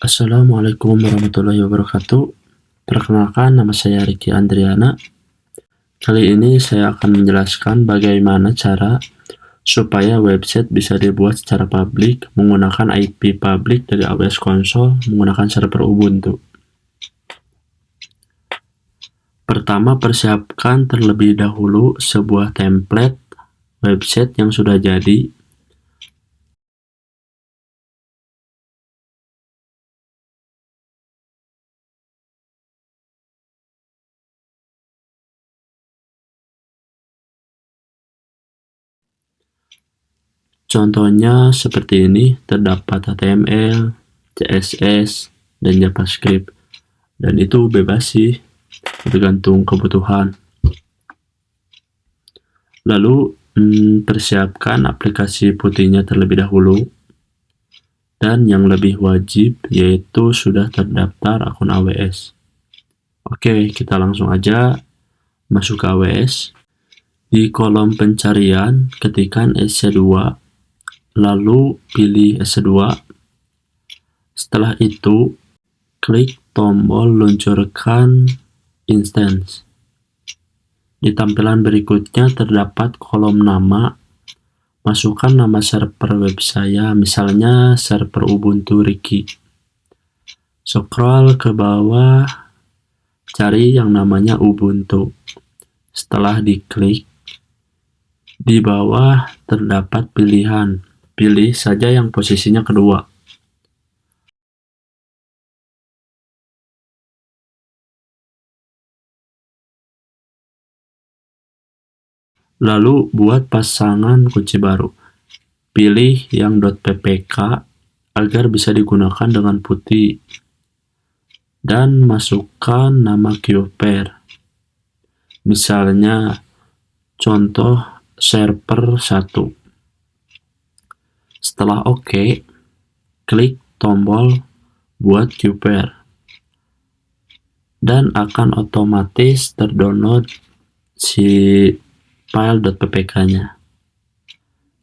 Assalamualaikum warahmatullahi wabarakatuh. Perkenalkan, nama saya Ricky Andriana. Kali ini saya akan menjelaskan bagaimana cara supaya website bisa dibuat secara publik menggunakan IP publik dari AWS Console menggunakan server Ubuntu. Pertama, persiapkan terlebih dahulu sebuah template website yang sudah jadi. Contohnya seperti ini, terdapat HTML, CSS, dan JavaScript. Dan itu bebas sih, tergantung kebutuhan. Lalu, persiapkan aplikasi putihnya terlebih dahulu. Dan yang lebih wajib yaitu sudah terdaftar akun AWS. Oke, kita langsung aja masuk ke AWS. Di kolom pencarian, ketikkan EC2, lalu pilih EC2. Setelah itu, klik tombol luncurkan instance. Di tampilan berikutnya terdapat kolom nama. Masukkan nama server web saya, misalnya server Ubuntu Ricky. Scroll ke bawah, cari yang namanya Ubuntu. Setelah diklik, di bawah terdapat pilihan. Pilih saja yang posisinya kedua. Lalu buat pasangan kunci baru. Pilih yang .ppk agar bisa digunakan dengan putih. Dan masukkan nama QPer. Misalnya contoh server 1. Setelah OK, klik tombol buat QPer. Dan akan otomatis terdownload si file .ppk-nya.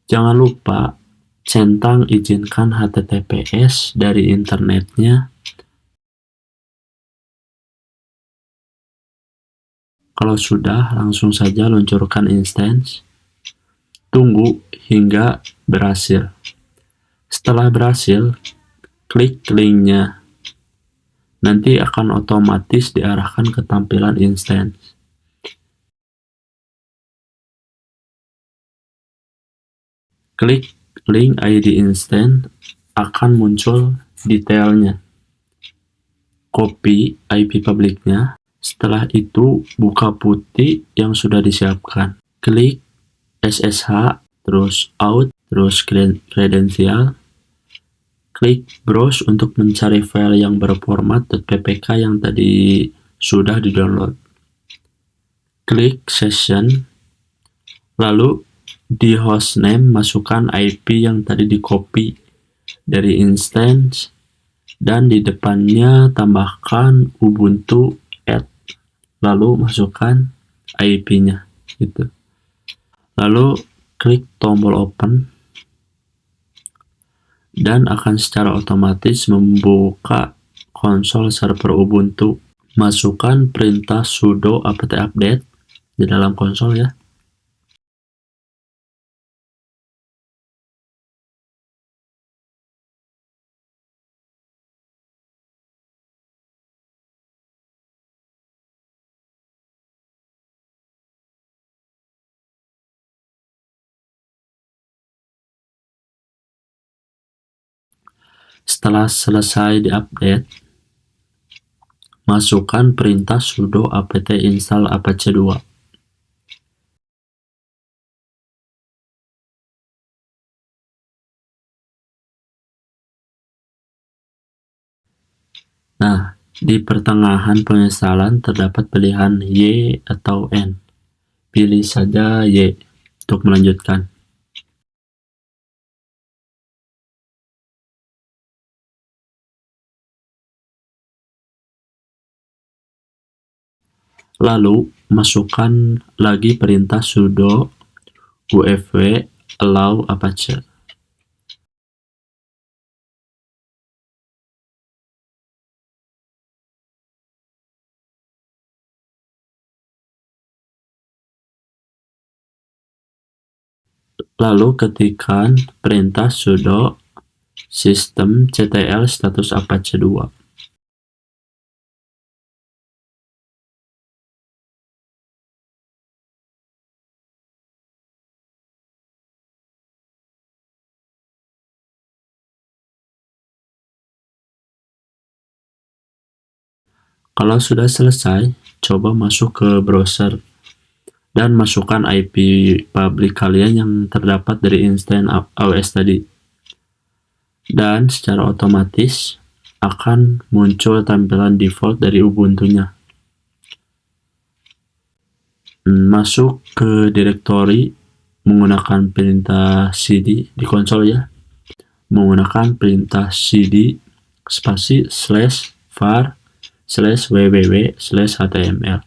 Jangan lupa centang izinkan HTTPS dari internetnya. Kalau sudah, langsung saja luncurkan instance. Tunggu hingga berhasil. Setelah berhasil, klik linknya. Nanti akan otomatis diarahkan ke tampilan instance. Klik link ID instance, akan muncul detailnya. Copy IP publiknya. Setelah itu, buka putih yang sudah disiapkan. Klik SSH, terus out, terus kredensial. Klik browse untuk mencari file yang berformat .ppk yang tadi sudah di-download. Klik session, lalu di hostname masukkan IP yang tadi di-copy dari instance, dan di depannya tambahkan Ubuntu add, lalu masukkan IP-nya gitu. Lalu klik tombol open, dan akan secara otomatis membuka konsol server Ubuntu. Masukkan perintah sudo apt update di dalam konsol ya. Setelah selesai diupdate, masukkan perintah sudo apt install apache 2. Nah, di pertengahan penginstalan terdapat pilihan Y atau N. Pilih saja Y untuk melanjutkan. Lalu, masukkan lagi perintah sudo ufv allow apache. Lalu ketikkan perintah sudo systemctl status apache 2. Kalau sudah selesai, coba masuk ke browser dan masukkan IP public kalian yang terdapat dari instance AWS tadi. Dan secara otomatis akan muncul tampilan default dari Ubuntu-nya. Masuk ke directory menggunakan perintah cd di konsol ya. Menggunakan perintah cd spasi /var/www/html.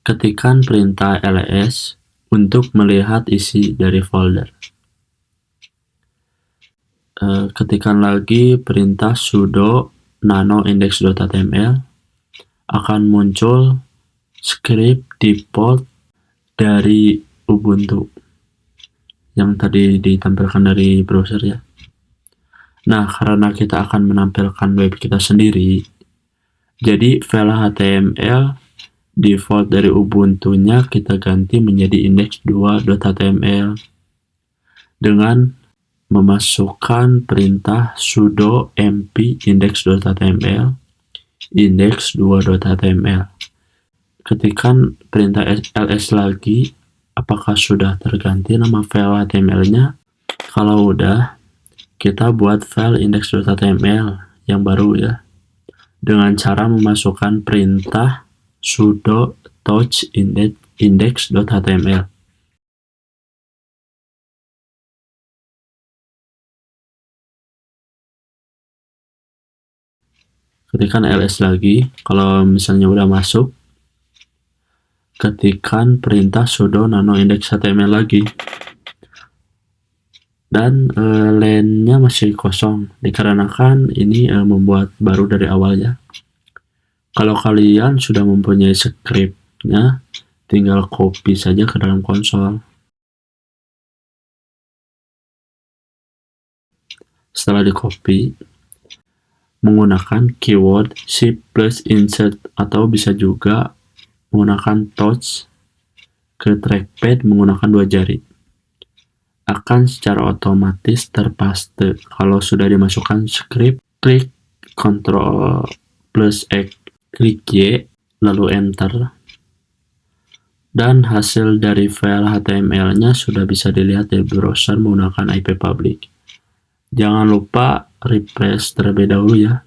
Ketikkan perintah ls untuk melihat isi dari folder. Ketikkan lagi perintah sudo nano index.html, akan muncul script default dari Ubuntu yang tadi ditampilkan dari browser ya. Nah, karena kita akan menampilkan web kita sendiri, jadi file HTML default dari Ubuntu-nya kita ganti menjadi index2.html dengan memasukkan perintah sudo mp index.html index2.html. Ketikkan perintah ls lagi, apakah sudah terganti nama file HTML-nya? Kalau udah, kita buat file index.html yang baru ya, dengan cara memasukkan perintah sudo touch index.html. Ketikkan ls lagi, kalau misalnya udah masuk, ketikkan perintah sudo nano index.html lagi. Dan line-nya masih kosong, dikarenakan ini membuat baru dari awal ya. Kalau kalian sudah mempunyai script-nya, tinggal copy saja ke dalam konsol. Setelah di copy, menggunakan keyword shift plus insert atau bisa juga menggunakan touch ke trackpad menggunakan 2 jari. Akan secara otomatis terpaste. Kalau sudah dimasukkan script, klik Ctrl plus X, klik Y, lalu enter. Dan hasil dari file HTML-nya sudah bisa dilihat di browser menggunakan IP public. Jangan lupa refresh terlebih dahulu ya.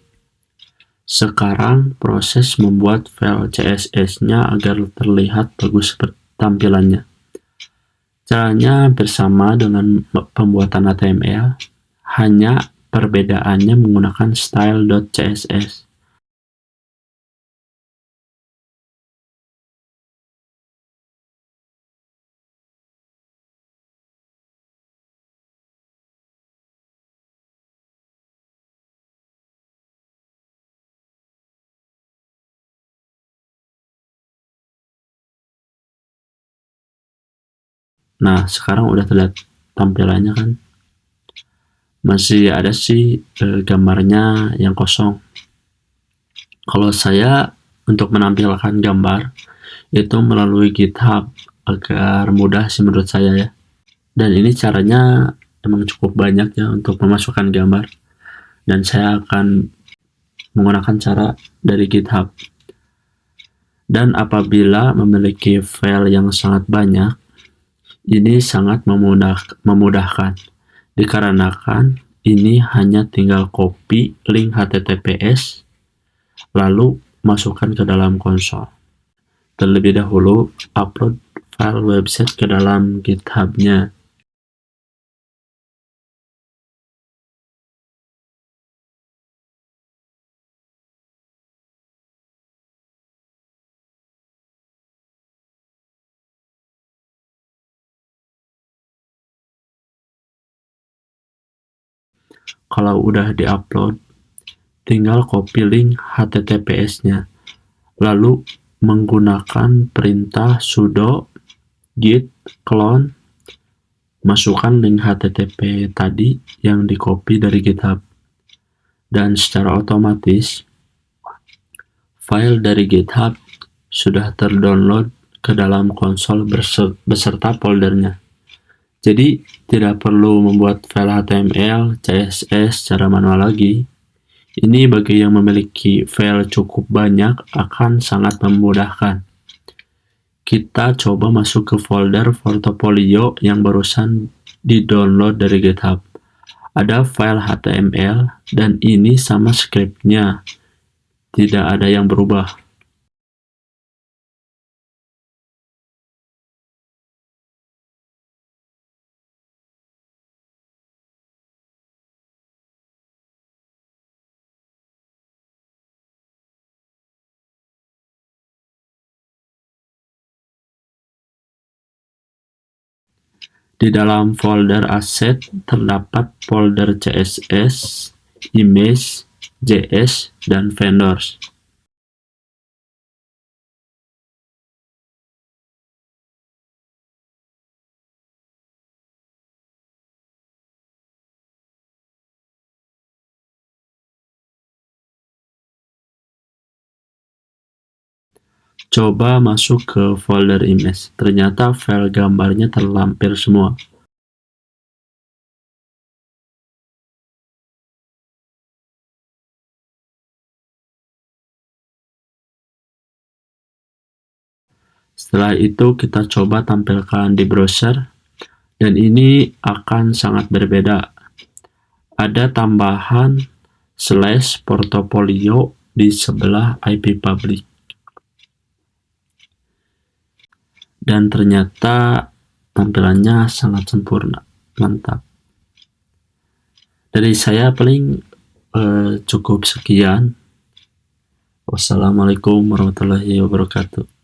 Sekarang proses membuat file CSS-nya agar terlihat bagus tampilannya. Caranya bersama dengan pembuatan HTML, hanya perbedaannya menggunakan style.css. Nah, sekarang udah terlihat tampilannya kan. Masih ada sih gambarnya yang kosong. Kalau saya untuk menampilkan gambar itu melalui GitHub agar mudah sih menurut saya ya. Dan ini caranya emang cukup banyak ya untuk memasukkan gambar. Dan saya akan menggunakan cara dari GitHub. Dan apabila memiliki file yang sangat banyak, ini sangat memudahkan, dikarenakan ini hanya tinggal copy link HTTPS, lalu masukkan ke dalam konsol. Terlebih dahulu, upload file website ke dalam GitHub-nya. Kalau udah diupload, tinggal copy link HTTPS-nya, lalu menggunakan perintah sudo git clone masukkan link HTTP tadi yang di-copy dari GitHub, dan secara otomatis file dari GitHub sudah terdownload ke dalam konsol beserta foldernya. Jadi tidak perlu membuat file HTML, CSS secara manual lagi. Ini bagi yang memiliki file cukup banyak akan sangat memudahkan. Kita coba masuk ke folder portofolio yang barusan di-download dari GitHub. Ada file HTML dan ini sama scriptnya, tidak ada yang berubah. Di dalam folder aset terdapat folder CSS, image, JS, dan vendors. Coba masuk ke folder image, ternyata file gambarnya terlampir semua. Setelah itu kita coba tampilkan di browser, dan ini akan sangat berbeda. Ada tambahan /portofolio di sebelah IP public. Dan ternyata tampilannya sangat sempurna, mantap. Dari saya paling cukup sekian. Wassalamualaikum warahmatullahi wabarakatuh.